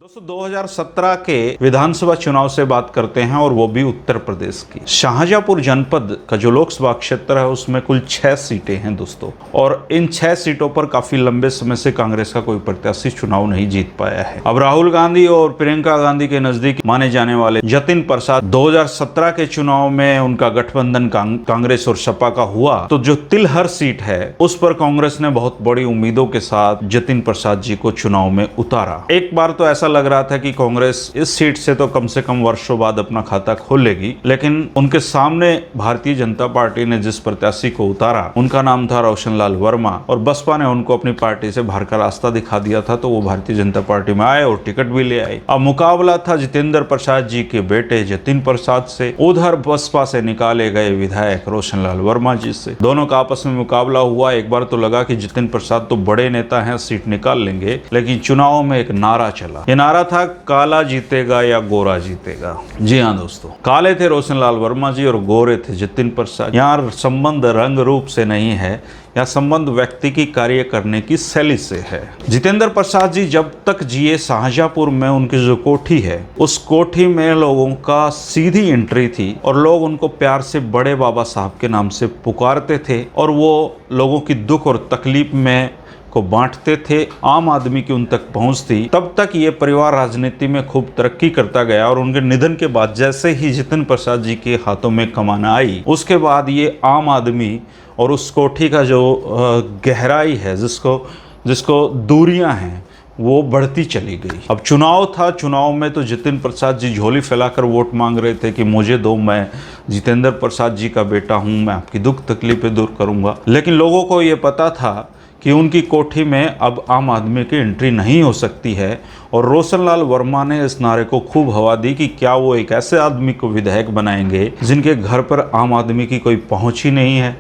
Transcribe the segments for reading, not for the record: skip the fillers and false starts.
दोस्तों 2017 के विधानसभा चुनाव से बात करते हैं और वो भी उत्तर प्रदेश की। शाहजहांपुर जनपद का जो लोकसभा क्षेत्र है उसमें कुल 6 सीटें हैं दोस्तों, और इन 6 सीटों पर काफी लंबे समय से कांग्रेस का कोई प्रत्याशी चुनाव नहीं जीत पाया है। अब राहुल गांधी और प्रियंका गांधी के नजदीक माने जाने वाले जतिन प्रसाद 2017 के चुनाव में उनका गठबंधन कांग्रेस और सपा का हुआ, तो जो तिलहर सीट है उस पर कांग्रेस ने बहुत बड़ी उम्मीदों के साथ जतिन प्रसाद जी को चुनाव में उतारा। एक बार तो ऐसा लग रहा था कि कांग्रेस इस सीट से तो कम से कम वर्षों बाद अपना खाता खोलेगी, लेकिन उनके सामने भारतीय जनता पार्टी ने जिस प्रत्याशी को उतारा उनका नाम था रोशनलाल वर्मा, और बसपा ने उनको अपनी पार्टी से बाहर का रास्ता दिखा दिया था, तो वो भारतीय जनता पार्टी में आए और टिकट भी ले आए। अब मुकाबला था जितेंद्र प्रसाद जी के बेटे जतिन प्रसाद से, उधर बसपा से निकाले गए विधायक रोशनलाल वर्मा जी से। दोनों का आपस में मुकाबला हुआ। एक बार तो लगा कि जतिन प्रसाद तो बड़े नेता हैं, सीट निकाल लेंगे, लेकिन चुनाव में एक नारा चला। ये नारा था काला जीतेगा या गोरा जीतेगा। जी हाँ दोस्तों, काले थे रोशनलाल वर्मा जी और गोरे थे जतिन प्रसाद। यहाँ संबंध रंग रूप से नहीं है, यह संबंध व्यक्ति की कार्य करने की शैली से है। जितेंद्र प्रसाद जी जब तक जिए शाहजहांपुर में उनकी जो कोठी है उस कोठी में लोगों का सीधी एंट्री थी, और लोग उनको प्यार से बड़े बाबा साहब के नाम से पुकारते थे, और वो लोगों की दुख और तकलीफ में को बांटते थे। आम आदमी की उन तक पहुंच थी। तब तक ये परिवार राजनीति में खूब तरक्की करता गया, और उनके निधन के बाद जैसे ही जतिन प्रसाद जी के हाथों में कमाना आई, उसके बाद ये आम आदमी और उस कोठी का जो गहराई है, जिसको दूरियां हैं, वो बढ़ती चली गई। अब चुनाव था, चुनाव में तो जतिन प्रसाद जी झोली फैलाकर वोट मांग रहे थे कि मुझे दो, मैं जितेंद्र प्रसाद जी का बेटा हूं, मैं आपकी दुख तकलीफें दूर करूंगा। लेकिन लोगों को ये पता था कि उनकी कोठी में अब आम आदमी की एंट्री नहीं हो सकती है, और रोशनलाल वर्मा ने इस नारे को खूब हवा दी कि क्या वो एक ऐसे आदमी को विधायक बनाएंगे जिनके घर पर आम आदमी की कोई पहुंच ही नहीं है,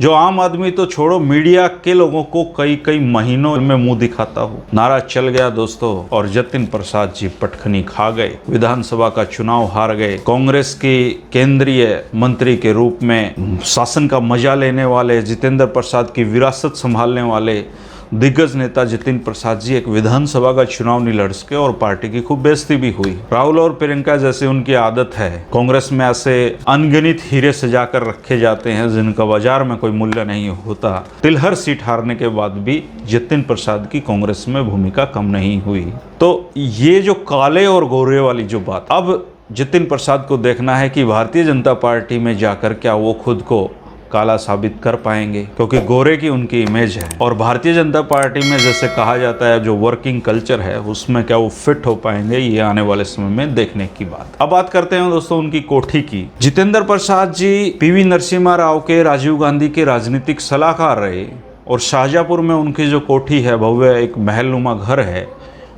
जो आम आदमी तो छोड़ो मीडिया के लोगों को कई महीनों में मुंह दिखाता हो। नारा चल गया दोस्तों, और जतिन प्रसाद जी पटखनी खा गए, विधानसभा का चुनाव हार गए। कांग्रेस के केंद्रीय मंत्री के रूप में शासन का मजा लेने वाले, जितेंद्र प्रसाद की विरासत संभालने वाले दिग्गज नेता जतिन प्रसाद जी एक विधानसभा का चुनाव नहीं लड़ सके, और पार्टी की खूब बेइज्जती भी हुई। राहुल और प्रियंका जैसे उनकी आदत है, कांग्रेस में ऐसे अनगिनत हीरे सजाकर रखे जाते हैं जिनका बाजार में कोई मूल्य नहीं होता। तिलहर सीट हारने के बाद भी जतिन प्रसाद की कांग्रेस में भूमिका कम नहीं हुई। तो ये जो काले और गोरे वाली जो बात, अब जतिन प्रसाद को देखना है कि भारतीय जनता पार्टी में जाकर क्या वो खुद को काला साबित कर पाएंगे, क्योंकि गोरे की उनकी इमेज है, और भारतीय जनता पार्टी में जैसे कहा जाता है जो वर्किंग कल्चर है उसमें क्या वो फिट हो पाएंगे, ये आने वाले समय में देखने की बात। अब बात करते हैं दोस्तों उनकी कोठी की। जितेंद्र प्रसाद जी पीवी नरसिम्हा राव के, राजीव गांधी के राजनीतिक सलाहकार रहे, और शाहजहांपुर में उनकी जो कोठी है, भव्य एक महलनुमा घर है,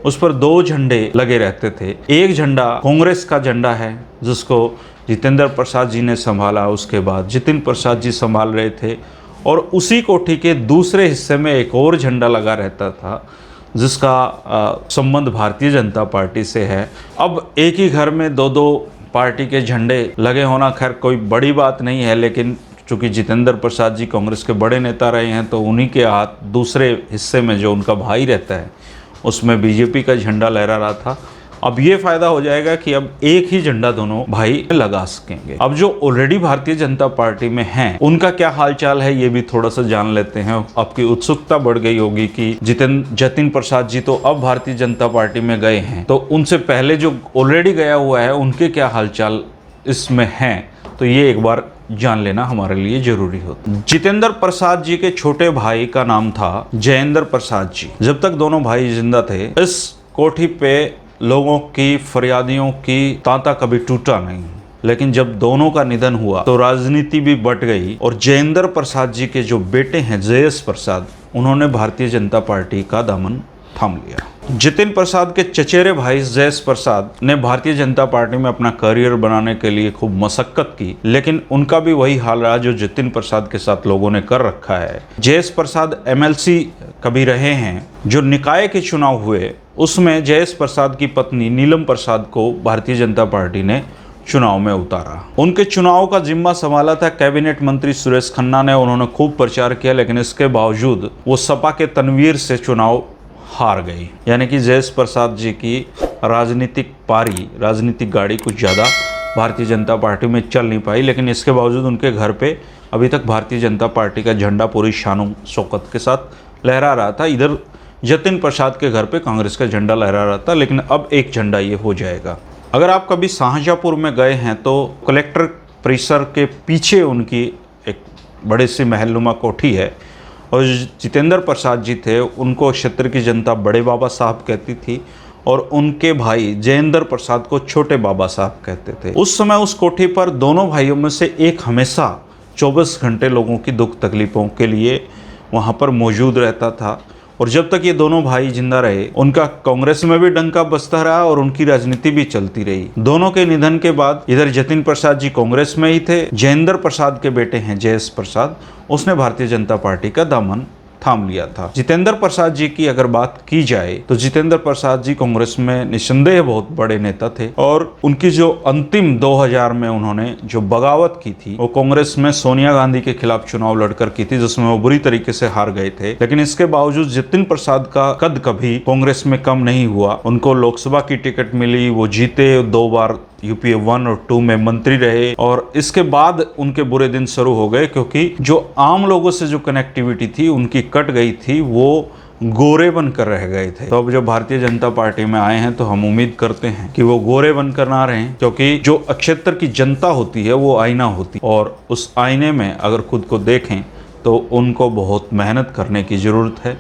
उस पर 2 झंडे लगे रहते थे। एक झंडा कांग्रेस का झंडा है जिसको जितेंद्र प्रसाद जी ने संभाला, उसके बाद जतिन प्रसाद जी संभाल रहे थे, और उसी कोठी के दूसरे हिस्से में एक और झंडा लगा रहता था जिसका संबंध भारतीय जनता पार्टी से है। अब एक ही घर में 2-2 पार्टी के झंडे लगे होना खैर कोई बड़ी बात नहीं है, लेकिन चूंकि जितेंद्र प्रसाद जी कांग्रेस के बड़े नेता रहे हैं, तो उन्हीं के हाथ दूसरे हिस्से में जो उनका भाई रहता है उसमें बीजेपी का झंडा लहरा रहा था। अब ये फायदा हो जाएगा कि अब एक ही झंडा दोनों भाई लगा सकेंगे। अब जो ऑलरेडी भारतीय जनता पार्टी में हैं, उनका क्या हालचाल है ये भी थोड़ा सा जान लेते हैं। आपकी उत्सुकता बढ़ गई होगी कि जतिन प्रसाद जी तो अब भारतीय जनता पार्टी में गए हैं, तो उनसे पहले जो ऑलरेडी गया हुआ है उनके क्या हालचाल इसमें हैं, तो ये एक बार जान लेना हमारे लिए जरूरी होता। जितेंद्र प्रसाद जी के छोटे भाई का नाम था जयेंद्र प्रसाद जी। जब तक दोनों भाई जिंदा थे, इस कोठी पे लोगों की फरियादियों की तांता कभी टूटा नहीं, लेकिन जब दोनों का निधन हुआ तो राजनीति भी बट गई, और जयेंद्र प्रसाद जी के जो बेटे हैं जयेश प्रसाद, उन्होंने भारतीय जनता पार्टी का दामन थाम लिया। जतिन प्रसाद के चचेरे भाई जयेश प्रसाद ने भारतीय जनता पार्टी में अपना करियर बनाने के लिए खूब मशक्कत की, लेकिन उनका भी वही हाल रहा जो जतिन प्रसाद के साथ लोगों ने कर रखा है। जयेश प्रसाद एमएलसी कभी रहे हैं। जो निकाय के चुनाव हुए उसमें जयेश प्रसाद की पत्नी नीलम प्रसाद को भारतीय जनता पार्टी ने चुनाव में उतारा। उनके चुनाव का जिम्मा संभाला था कैबिनेट मंत्री सुरेश खन्ना ने। उन्होंने खूब प्रचार किया, लेकिन इसके बावजूद वो सपा के तनवीर से चुनाव हार गई। यानी कि जयेश प्रसाद जी की राजनीतिक पारी, राजनीतिक गाड़ी कुछ ज़्यादा भारतीय जनता पार्टी में चल नहीं पाई, लेकिन इसके बावजूद उनके घर पे अभी तक भारतीय जनता पार्टी का झंडा पूरी शान शौकत के साथ लहरा रहा था। इधर जतिन प्रसाद के घर पे कांग्रेस का झंडा लहरा रहा था, लेकिन अब एक झंडा ये हो जाएगा। अगर आप कभी शाहजहाँपुर में गए हैं तो कलेक्टर परिसर के पीछे उनकी एक बड़ी सी महलनुमा कोठी है, और जितेंद्र प्रसाद जी थे उनको क्षेत्र की जनता बड़े बाबा साहब कहती थी, और उनके भाई जयेंद्र प्रसाद को छोटे बाबा साहब कहते थे। उस समय उस कोठी पर दोनों भाइयों में से एक हमेशा 24 घंटे लोगों की दुख तकलीफ़ों के लिए वहाँ पर मौजूद रहता था, और जब तक ये दोनों भाई जिंदा रहे उनका कांग्रेस में भी डंका बजता रहा और उनकी राजनीति भी चलती रही। दोनों के निधन के बाद इधर जतिन प्रसाद जी कांग्रेस में ही थे, जयेंद्र प्रसाद के बेटे हैं जयेश प्रसाद, उसने भारतीय जनता पार्टी का दामन थाम लिया था। जितेंद्र प्रसाद जी की अगर बात की जाए तो जितेंद्र प्रसाद जी कांग्रेस में निस्संदेह बहुत बड़े नेता थे, और उनकी जो अंतिम 2000 में उन्होंने जो बगावत की थी वो कांग्रेस में सोनिया गांधी के खिलाफ चुनाव लड़कर की थी, जिसमें वो बुरी तरीके से हार गए थे। लेकिन इसके बावजूद जितिन प्रसाद का कद कभी कांग्रेस में कम नहीं हुआ। उनको लोकसभा की टिकट मिली, वो जीते, 2 बार यूपीए 1 और 2 में मंत्री रहे, और इसके बाद उनके बुरे दिन शुरू हो गए, क्योंकि जो आम लोगों से जो कनेक्टिविटी थी उनकी कट गई थी, वो गोरे बनकर रह गए थे। तो अब जब भारतीय जनता पार्टी में आए हैं तो हम उम्मीद करते हैं कि वो गोरे बनकर ना रहें, क्योंकि जो क्षेत्र की जनता होती है वो आईना होती है, और उस आईने में अगर खुद को देखें तो उनको बहुत मेहनत करने की ज़रूरत है।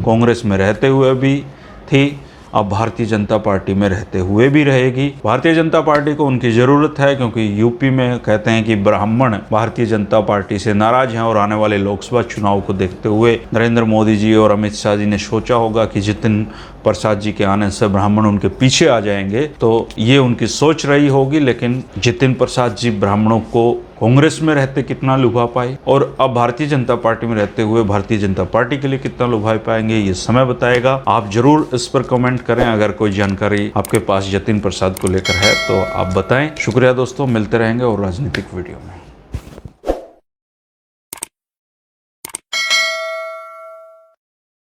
कांग्रेस में रहते हुए भी थी, अब भारतीय जनता पार्टी में रहते हुए भी रहेगी। भारतीय जनता पार्टी को उनकी ज़रूरत है, क्योंकि यूपी में कहते हैं कि ब्राह्मण भारतीय जनता पार्टी से नाराज हैं, और आने वाले लोकसभा चुनाव को देखते हुए नरेंद्र मोदी जी और अमित शाह जी ने सोचा होगा कि जितिन प्रसाद जी के आने से ब्राह्मण उनके पीछे आ जाएंगे, तो ये उनकी सोच रही होगी। लेकिन जितिन प्रसाद जी ब्राह्मणों को कांग्रेस में रहते कितना लुभा पाए, और अब भारतीय जनता पार्टी में रहते हुए भारतीय जनता पार्टी के लिए कितना लुभा पाएंगे, ये समय बताएगा। आप जरूर इस पर कमेंट करें। अगर कोई जानकारी आपके पास जतिन प्रसाद को लेकर है तो आप बताएं। शुक्रिया दोस्तों, मिलते रहेंगे और राजनीतिक वीडियो में।